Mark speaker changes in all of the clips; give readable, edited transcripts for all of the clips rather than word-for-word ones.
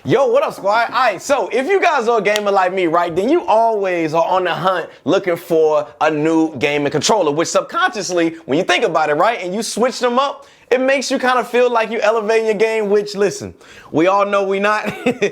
Speaker 1: Yo, what up, squad? Alright, so if you guys are a gamer like me, right, then you always are on the hunt looking for a new gaming controller, which subconsciously, when you think about it, right, and you switch them up, it makes you kind of feel like you elevating your game, which, listen, we all know we not.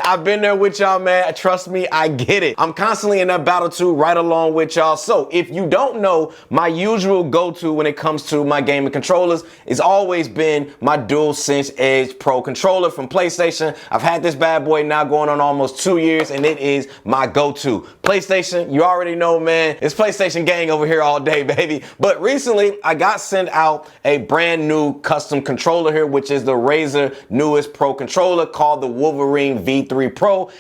Speaker 1: I've been there with y'all, man. Trust me, I get it. I'm constantly in that battle too, right along with y'all. So if you don't know, my usual go-to when it comes to my gaming controllers has always been my DualSense Edge Pro controller from PlayStation. I've had this bad boy now going on almost 2 years, and it is my go-to. PlayStation, you already know, man, it's PlayStation gang over here all day, baby. But recently, I got sent out a brand new custom controller here, which is the Razer newest Pro controller called the Wolverine V3 Pro.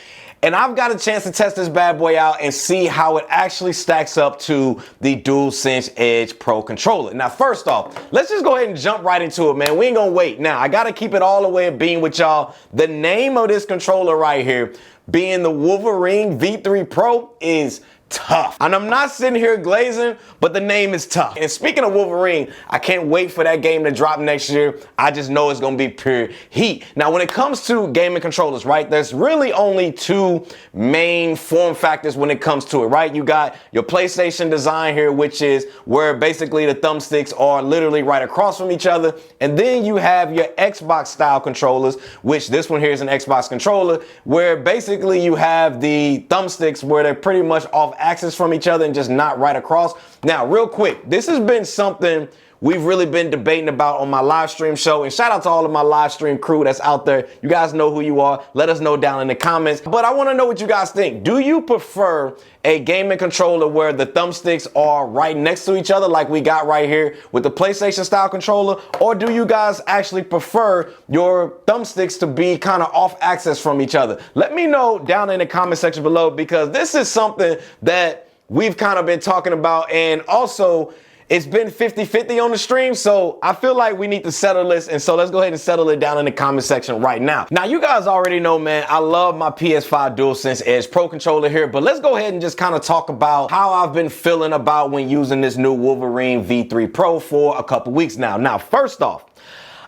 Speaker 1: And I've got a chance to test this bad boy out and see how it actually stacks up to the DualSense Edge Pro controller. Now, first off, let's just go ahead and jump right into it, man. We ain't gonna wait. Now, I gotta keep it all the way at being with y'all. The name of this controller right here, being the Wolverine V3 Pro, is tough. And I'm not sitting here glazing, but the name is tough. And speaking of Wolverine, I can't wait for that game to drop next year. I just know it's gonna be pure heat. Now, when it comes to gaming controllers, right, there's really only two main form factors when it comes to it, right? You got your PlayStation design here, which is where basically the thumbsticks are literally right across from each other. And then you have your Xbox style controllers, which this one here is an Xbox controller, where basically you have the thumbsticks where they're pretty much off axis from each other and just not right across. Now, real quick, this has been something we've really been debating about on my live stream show, and shout out to all of my live stream crew that's out there. You guys know who you are. Let us know down in the comments. But I want to know what you guys think. Do you prefer a gaming controller where the thumbsticks are right next to each other like we got right here with the PlayStation style controller, or do you guys actually prefer your thumbsticks to be kind of off axis from each other? Let me know down in the comment section below, because this is something that we've kind of been talking about, and also it's been 50-50 on the stream, so I feel like we need to settle this, and so let's go ahead and settle it down in the comment section right now. Now, you guys already know, man, I love my PS5 DualSense Edge Pro controller here, but let's go ahead and just kind of talk about how I've been feeling about when using this new Wolverine V3 Pro for a couple weeks now. Now, first off,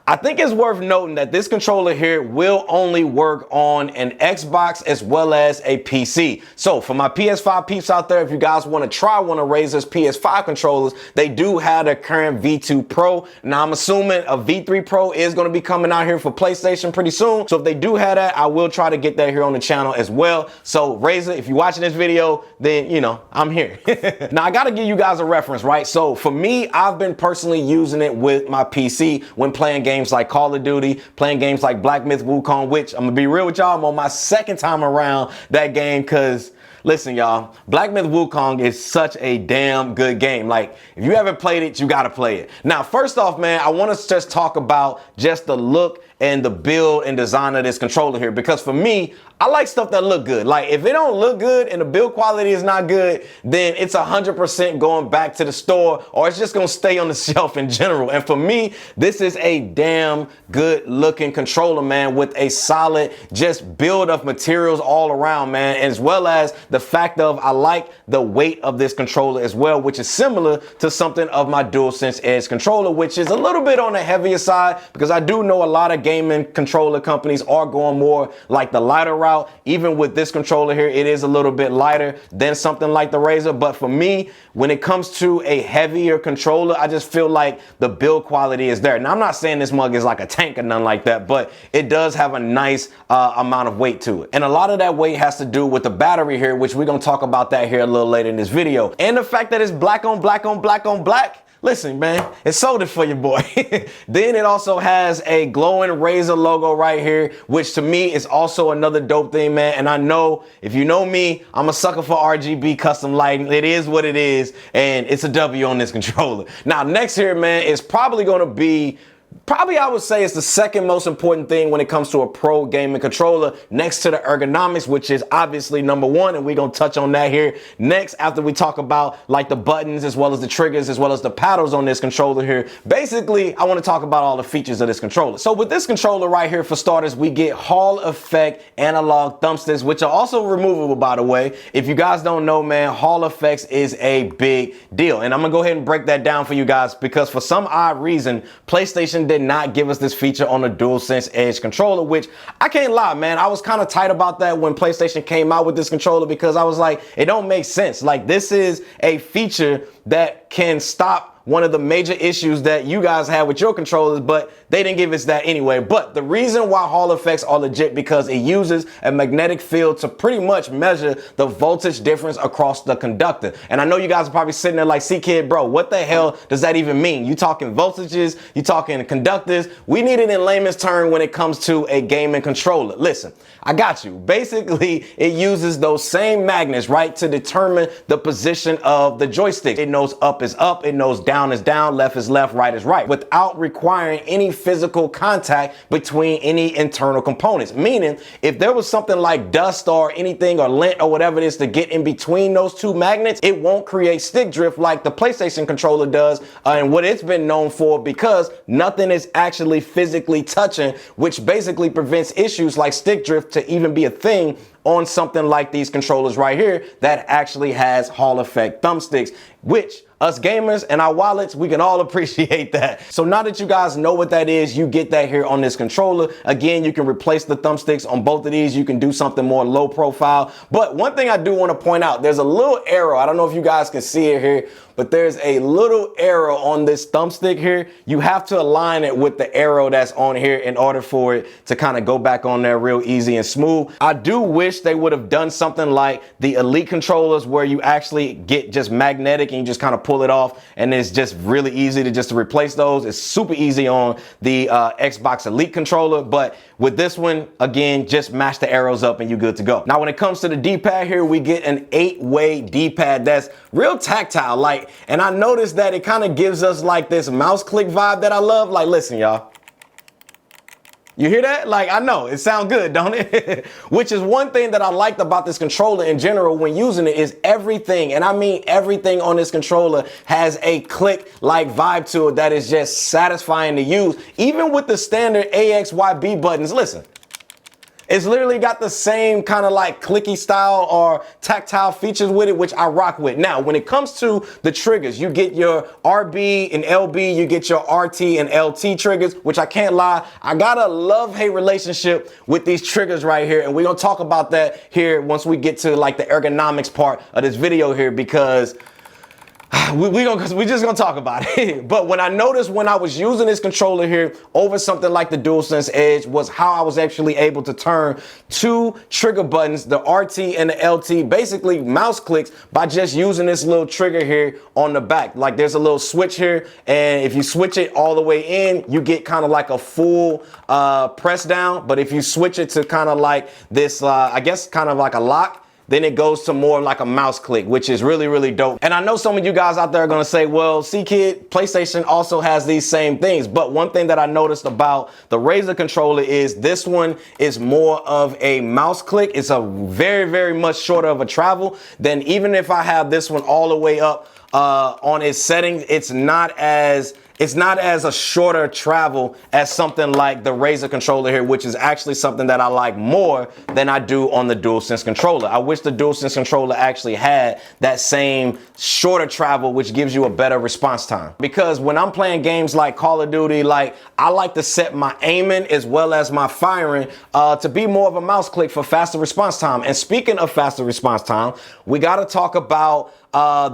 Speaker 1: I think it's worth noting that this controller here will only work on an Xbox as well as a PC. So for my PS5 peeps out there, if you guys want to try one of Razer's PS5 controllers, they do have a current V2 Pro. Now, I'm assuming a V3 Pro is going to be coming out here for PlayStation pretty soon. So if they do have that, I will try to get that here on the channel as well. So Razer, if you're watching this video, then, you know, I'm here. Now, I got to give you guys a reference, right? So for me, I've been personally using it with my PC when playing games like Call of Duty, playing games like Black Myth Wukong, which I'm gonna be real with y'all, I'm on my second time around that game, because listen, y'all, Black Myth Wukong is such a damn good game. Like, if you haven't played it, you gotta play it. Now, first off, man, I want to just talk about just the look and the build and design of this controller here, because for me, I like stuff that look good. Like, if it don't look good and the build quality is not good, then it's 100% going back to the store, or it's just gonna stay on the shelf in general. And for me, this is a damn good looking controller, man, with a solid just build of materials all around, man, as well as the fact of I like the weight of this controller as well, which is similar to something of my DualSense Edge controller, which is a little bit on the heavier side, because I do know a lot of gaming controller companies are going more like the lighter route. Even with this controller here, it is a little bit lighter than something like the Razer. But for me, when it comes to a heavier controller, I just feel like the build quality is there. Now, I'm not saying this mug is like a tank or nothing like that, but it does have a nice amount of weight to it. And a lot of that weight has to do with the battery here, which we're going to talk about that here a little later in this video. And the fact that it's black on black on black on black. Listen, man, it sold it for you, boy. Then it also has a glowing Razer logo right here, which to me is also another dope thing, man. And I know, if you know me, I'm a sucker for RGB custom lighting. It is what it is, and it's a W on this controller. Now, next here, man, is probably going to be I would say it's the second most important thing when it comes to a pro gaming controller, next to the ergonomics, which is obviously number one, and we're gonna touch on that here next after we talk about like the buttons as well as the triggers as well as the paddles on this controller here. Basically, I want to talk about all the features of this controller. So with this controller right here, for starters, we get Hall Effect analog thumbsticks, which are also removable, by the way. If you guys don't know, man, Hall Effects is a big deal, and I'm gonna go ahead and break that down for you guys, because for some odd reason, PlayStation PlayStation did not give us this feature on the DualSense Edge controller, which I can't lie, man. I was kind of tight about that when PlayStation came out with this controller because I was like, it don't make sense. Like, this is a feature that can stop one of the major issues that you guys have with your controllers, but they didn't give us that anyway. But the reason why Hall effects are legit because it uses a magnetic field to pretty much measure the voltage difference across the conductor. And I know you guys are probably sitting there like, C-Kid, bro, what the hell does that even mean? You talking voltages, you talking conductors. We need it in layman's term when it comes to a gaming controller. Listen, I got you. Basically, it uses those same magnets, right, to determine the position of the joystick. It knows up is up, it knows down is down, left is left, right is right, without requiring any physical contact between any internal components. Meaning, if there was something like dust or anything or lint or whatever it is to get in between those two magnets, it won't create stick drift like the PlayStation controller does and what it's been known for, because nothing is actually physically touching, which basically prevents issues like stick drift to even be a thing on something like these controllers right here that actually has Hall effect thumbsticks, which us gamers and our wallets, we can all appreciate that. So now that you guys know what that is, you get that here on this controller. Again, you can replace the thumbsticks on both of these. You can do something more low profile. But one thing I do want to point out, there's a little arrow. I don't know if you guys can see it here, but there's a little arrow on this thumbstick here. You have to align it with the arrow that's on here in order for it to kind of go back on there real easy and smooth. I do wish they would have done something like the Elite controllers where you actually get just magnetic and you just kind of pull it off, and it's just really easy to replace those. It's super easy on the Xbox Elite controller, but with this one, again, just match the arrows up and you're good to go. Now, when it comes to the D-pad here, we get an 8-way D-pad that's real tactile, like, and I noticed that it kind of gives us like this mouse click vibe that I love. Like, listen, y'all. You hear that? Like, I know it sounds good, don't it? Which is one thing that I liked about this controller in general when using it is everything, and I mean everything on this controller has a click-like vibe to it that is just satisfying to use. Even with the standard AXYB buttons, listen. It's literally got the same kind of like clicky style or tactile features with it, which I rock with. Now, when it comes to the triggers, you get your RB and LB, you get your RT and LT triggers, which I can't lie, I got a love-hate relationship with these triggers right here. And we're gonna talk about that here once we get to like the ergonomics part of this video here, because we just gonna talk about it. But when I noticed when I was using this controller here over something like the DualSense Edge was how I was actually able to turn two trigger buttons, the RT and the LT, basically mouse clicks, by just using this little trigger here on the back. Like, there's a little switch here, and if you switch it all the way in, you get kind of like a full press down. But if you switch it to kind of like this, I guess kind of like a lock, then it goes to more like a mouse click, which is really, really dope. And I know some of you guys out there are gonna say, well, C-Kid, PlayStation also has these same things. But one thing that I noticed about the Razer controller is this one is more of a mouse click. It's a very, very much shorter of a travel than even if I have this one all the way up on its settings. It's not as a shorter travel as something like the Razer controller here, which is actually something that I like more than I do on the DualSense controller. I wish the DualSense controller actually had that same shorter travel, which gives you a better response time. Because when I'm playing games like Call of Duty, like, I like to set my aiming as well as my firing to be more of a mouse click for faster response time. And speaking of faster response time, we gotta talk about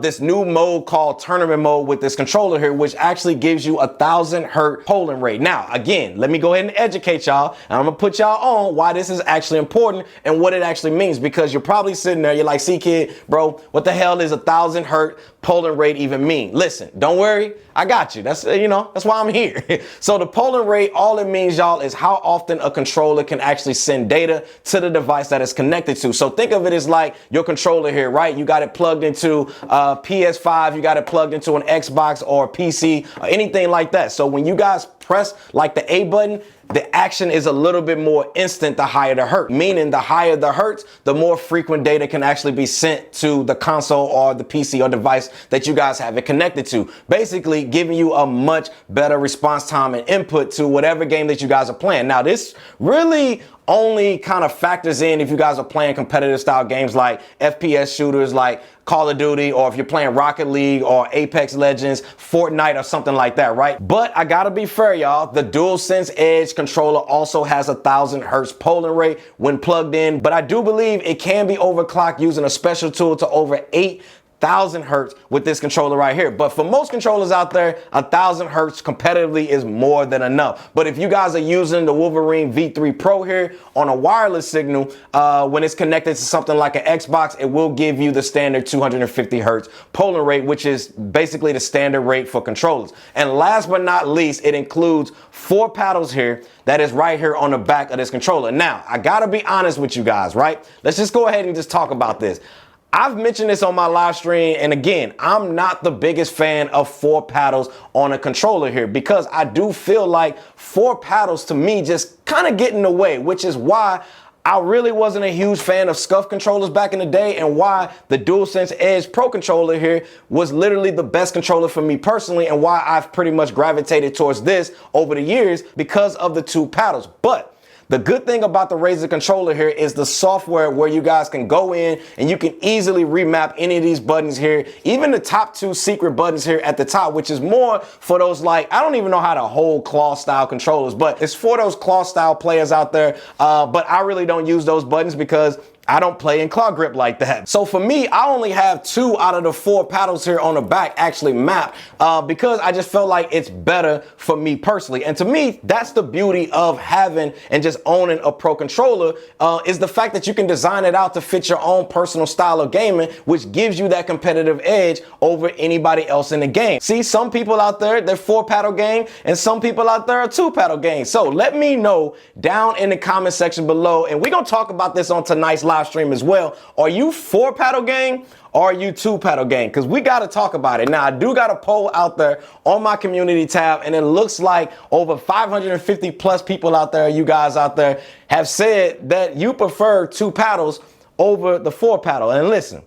Speaker 1: this new mode called tournament mode with this controller here, which actually gives you 1,000 hertz polling rate. Now, again, let me go ahead and educate y'all, and I'm gonna put y'all on why this is actually important and what it actually means, because you're probably sitting there, you're like, C-Kid, bro, what the hell does 1,000 hertz polling rate even mean? Listen, don't worry, I got you. That's, that's why I'm here. So the polling rate, all it means, y'all, is how often a controller can actually send data to the device that it's connected to. So think of it as like your controller here, right? You got it plugged into PS5, you got it plugged into an Xbox or PC or anything like that. So when you guys press like the A button, the action is a little bit more instant the higher the hertz, meaning the higher the hertz, the more frequent data can actually be sent to the console or the PC or device that you guys have it connected to. Basically giving you a much better response time and input to whatever game that you guys are playing. Now, this really only kind of factors in if you guys are playing competitive style games like FPS shooters like Call of Duty, or if you're playing Rocket League or Apex Legends, Fortnite or something like that, right? But I gotta be fair, y'all, the DualSense Edge controller also has 1000 hertz polling rate when plugged in, but I do believe it can be overclocked using a special tool to over 8,000 hertz with this controller right here. But for most controllers out there, 1000 hertz competitively is more than enough. But if you guys are using the Wolverine V3 Pro here on a wireless signal, when it's connected to something like an Xbox, it will give you the standard 250 hertz polling rate, which is basically the standard rate for controllers. And last but not least, it includes 4 paddles here that is right here on the back of this controller. Now, I gotta be honest with you guys, right? Let's just go ahead and just talk about this. I've mentioned this on my live stream, and again, I'm not the biggest fan of 4 paddles on a controller here because I do feel like 4 paddles to me just kind of get in the way, which is why I really wasn't a huge fan of SCUF controllers back in the day, and why the DualSense Edge Pro controller here was literally the best controller for me personally, and why I've pretty much gravitated towards this over the years because of the 2 paddles. But the good thing about the Razer controller here is the software where you guys can go in and you can easily remap any of these buttons here, even the top 2 secret buttons here at the top, which is more for those, like, I don't even know how to hold claw style controllers, but it's for those claw style players out there. But I really don't use those buttons because I don't play in claw grip like that. So for me, I only have 2 out of the 4 paddles here on the back actually mapped because I just felt like it's better for me personally. And to me, that's the beauty of having and just owning a pro controller is the fact that you can design it out to fit your own personal style of gaming, which gives you that competitive edge over anybody else in the game. See, some people out there, they're 4 paddle game, and some people out there are 2 paddle game. So let me know down in the comment section below, and we're gonna talk about this on tonight's live stream as well. Are you 4 paddle gang or are you 2 paddle gang? Because we got to talk about it. Now, I do got a poll out there on my community tab, and it looks like over 550 plus people out there, you guys out there, have said that you prefer 2 paddles over the 4 paddle. And listen,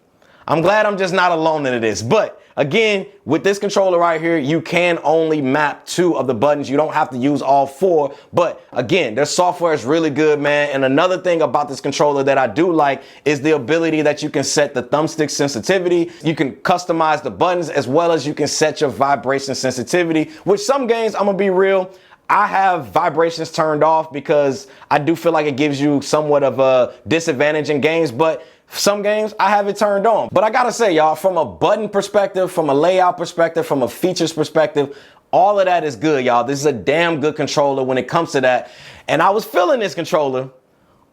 Speaker 1: I'm glad I'm just not alone in this. But again, with this controller right here, you can only map 2 of the buttons. You don't have to use all 4. But again, their software is really good, man. And another thing about this controller that I do like is the ability that you can set the thumbstick sensitivity. You can customize the buttons as well as you can set your vibration sensitivity, which some games, I'm gonna be real, I have vibrations turned off because I do feel like it gives you somewhat of a disadvantage in games, but some games I have it turned on. But I gotta say, y'all, from a button perspective, from a layout perspective, from a features perspective, all of that is good, y'all. This is a damn good controller when it comes to that. And I was feeling this controller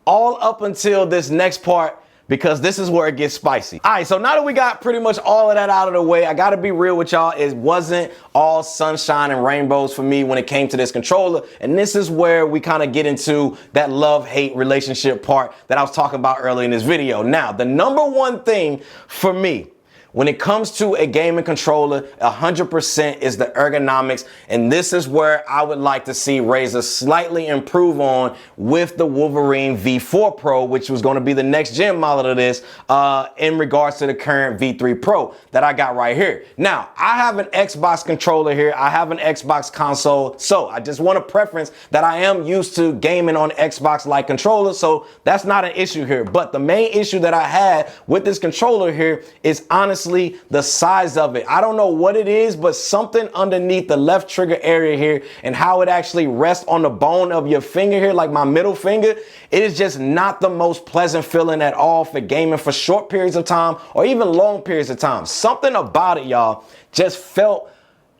Speaker 1: all up until this next part, because this is where it gets spicy. All right, so now that we got pretty much all of that out of the way, I gotta be real with y'all. It wasn't all sunshine and rainbows for me when it came to this controller. And this is where we kind of get into that love-hate relationship part that I was talking about earlier in this video. Now, the number one thing for me when it comes to a gaming controller, 100% is the ergonomics. And this is where I would like to see Razer slightly improve on with the Wolverine V4 Pro, which was going to be the next gen model of this in regards to the current V3 Pro that I got right here. Now, I have an Xbox controller here. I have an Xbox console. So I just want a preference that I am used to gaming on Xbox-like controllers. So that's not an issue here. But the main issue that I had with this controller here is honestly the size of it. I don't know what it is, but something underneath the left trigger area here and how it actually rests on the bone of your finger here, like my middle finger, it is just not the most pleasant feeling at all for gaming for short periods of time or even long periods of time. Something about it, y'all, just felt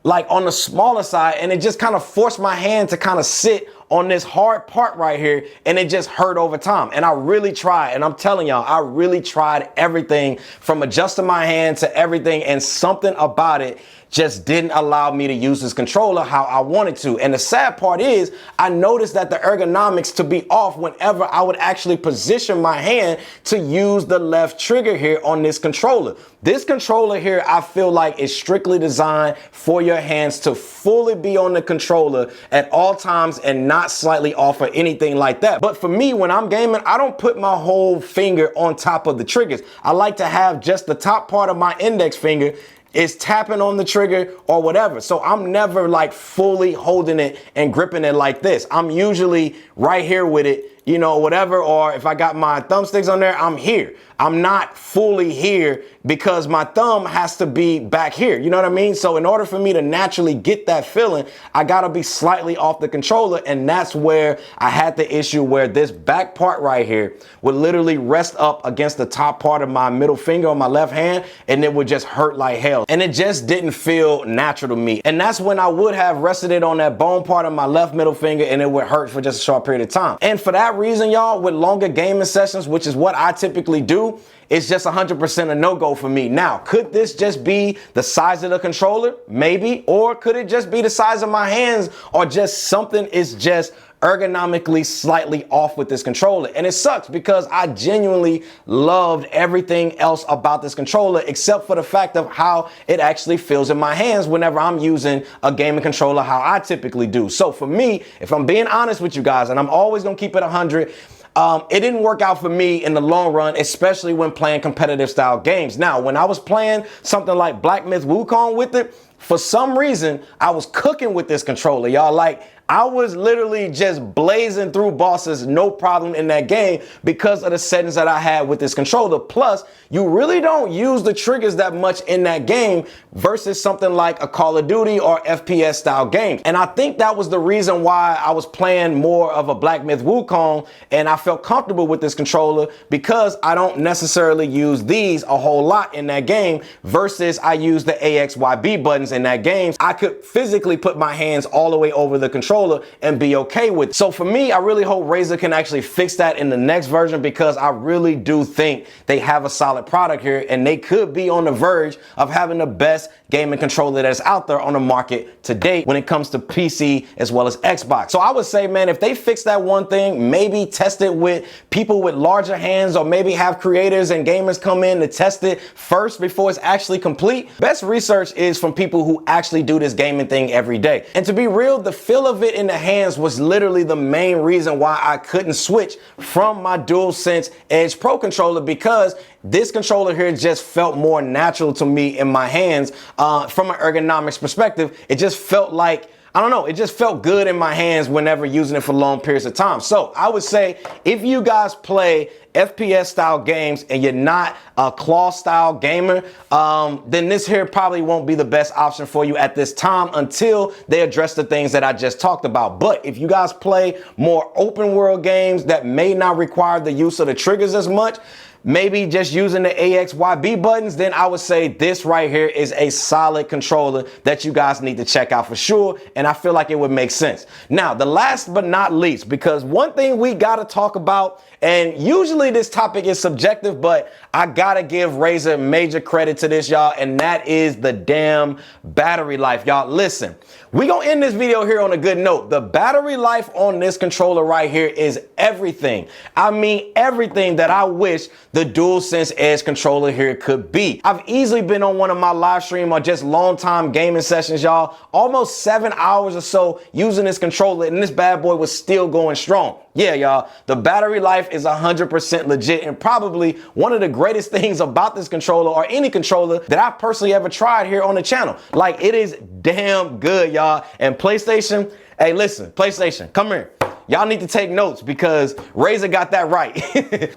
Speaker 1: like on the smaller side, and it just kind of forced my hand to kind of sit on this hard part right here, and it just hurt over time. And I really tried, and I'm telling y'all, I really tried everything from adjusting my hand to everything, and something about it just didn't allow me to use this controller how I wanted to. And the sad part is I noticed that the ergonomics to be off whenever I would actually position my hand to use the left trigger here on this controller. This controller here, I feel like is strictly designed for your hands to fully be on the controller at all times and not slightly off or anything like that. But for me, when I'm gaming, I don't put my whole finger on top of the triggers. I like to have just the top part of my index finger is tapping on the trigger or whatever. So I'm never like fully holding it and gripping it like this. I'm usually right here with it you know, whatever, or if I got my thumbsticks on there, I'm here. I'm not fully here because my thumb has to be back here. You know what I mean? So in order for me to naturally get that feeling, I gotta be slightly off the controller. And that's where I had the issue where this back part right here would literally rest up against the top part of my middle finger on my left hand, and it would just hurt like hell. And it just didn't feel natural to me. And that's when I would have rested it on that bone part of my left middle finger, and it would hurt for just a short period of time. And for that reason, y'all, with longer gaming sessions, which is what I typically do, it's just 100% a no-go for me. Now, could this just be the size of the controller? Maybe. Or could it just be the size of my hands, or just something is just ergonomically slightly off with this controller? And it sucks because I genuinely loved everything else about this controller except for the fact of how it actually feels in my hands whenever I'm using a gaming controller how I typically do. So for me, if I'm being honest with you guys, and I'm always gonna keep it 100, it didn't work out for me in the long run, especially when playing competitive style games. Now, when I was playing something like Black Myth Wukong with it, for some reason, I was cooking with this controller, y'all. Like, I was literally just blazing through bosses, no problem in that game because of the settings that I had with this controller. Plus, you really don't use the triggers that much in that game versus something like a Call of Duty or FPS style game. And I think that was the reason why I was playing more of a Black Myth Wukong and I felt comfortable with this controller, because I don't necessarily use these a whole lot in that game versus I use the AXYB buttons in that game. I could physically put my hands all the way over the controller and be okay with it. So for me, I really hope Razer can actually fix that in the next version, because I really do think they have a solid product here and they could be on the verge of having the best gaming controller that's out there on the market to date when it comes to PC as well as Xbox. So I would say, man, if they fix that one thing, maybe test it with people with larger hands, or maybe have creators and gamers come in to test it first before it's actually complete. Best research is from people who actually do this gaming thing every day. And to be real, the feel of it in the hands was literally the main reason why I couldn't switch from my DualSense Edge Pro controller, because this controller here just felt more natural to me in my hands. From an ergonomics perspective, it just felt like, I don't know, it just felt good in my hands whenever using it for long periods of time. So I would say if you guys play FPS style games and you're not a claw style gamer, then this here probably won't be the best option for you at this time until they address the things that I just talked about. But if you guys play more open world games that may not require the use of the triggers as much, maybe just using the AXYB buttons, then I would say this right here is a solid controller that you guys need to check out for sure. And I feel like it would make sense. Now, the last but not least, because one thing we got to talk about, and usually this topic is subjective, but I gotta give Razer major credit to this, y'all, and that is the damn battery life. Y'all, listen, we gonna end this video here on a good note. The battery life on this controller right here is everything. I mean, everything that I wish the DualSense Edge controller here could be. I've easily been on one of my live stream or just long time gaming sessions, y'all, almost 7 hours or so using this controller, and this bad boy was still going strong. Yeah, y'all, the battery life is 100% legit, and probably one of the greatest things about this controller, or any controller that I personally ever tried here on the channel. Like, it is damn good, y'all. And PlayStation, hey, listen, PlayStation, come here. Y'all need to take notes because Razer got that right.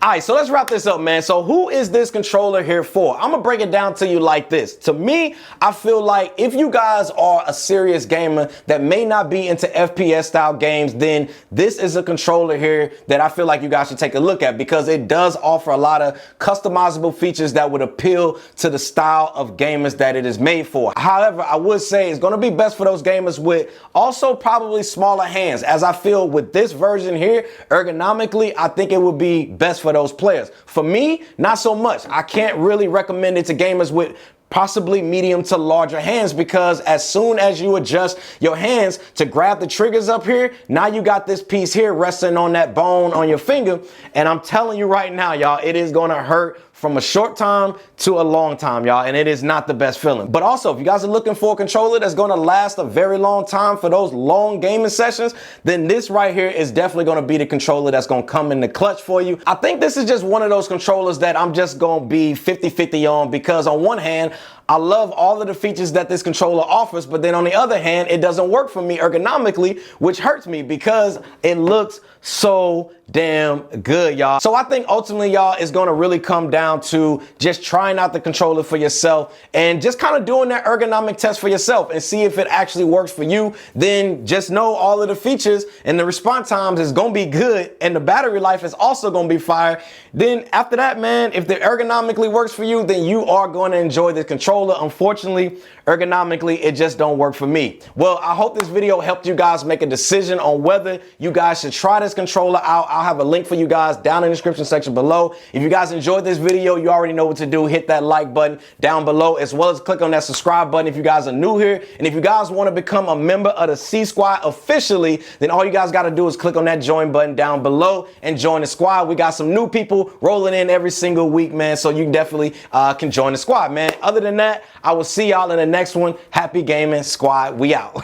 Speaker 1: All right, so let's wrap this up, man. So who is this controller here for? I'm gonna break it down to you like this. To me, I feel like if you guys are a serious gamer that may not be into FPS style games, then this is a controller here that I feel like you guys should take a look at, because it does offer a lot of customizable features that would appeal to the style of gamers that it is made for. However, I would say it's gonna be best for those gamers with also probably smaller hands, as I feel with this version here, ergonomically, I think it would be best for those players. For me, not so much. I can't really recommend it to gamers with possibly medium to larger hands, because as soon as you adjust your hands to grab the triggers up here, now you got this piece here resting on that bone on your finger. And I'm telling you right now, y'all, it is gonna hurt from a short time to a long time, y'all, and it is not the best feeling. But also, if you guys are looking for a controller that's gonna last a very long time for those long gaming sessions, then this right here is definitely gonna be the controller that's gonna come in the clutch for you. I think this is just one of those controllers that I'm just gonna be 50-50 on, because on one hand, I love all of the features that this controller offers, but then on the other hand, it doesn't work for me ergonomically, which hurts me because it looks so damn good, y'all. So I think ultimately, y'all, it's gonna really come down to just trying out the controller for yourself and just kind of doing that ergonomic test for yourself and see if it actually works for you. Then just know all of the features and the response times is gonna be good and the battery life is also gonna be fire. Then after that, man, if the ergonomically works for you, then you are going to enjoy this controller. Unfortunately, ergonomically, it just don't work for me. Well, I hope this video helped you guys make a decision on whether you guys should try this controller out. I'll have a link for you guys down in the description section below. If you guys enjoyed this video, you already know what to do. Hit that like button down below, as well as click on that subscribe button if you guys are new here. And if you guys want to become a member of the C Squad officially, then all you guys got to do is click on that join button down below and join the squad. We got some new people rolling in every single week, man, so you definitely can join the squad, man. Other than that, I will see y'all in the next one. Happy gaming, squad. We out.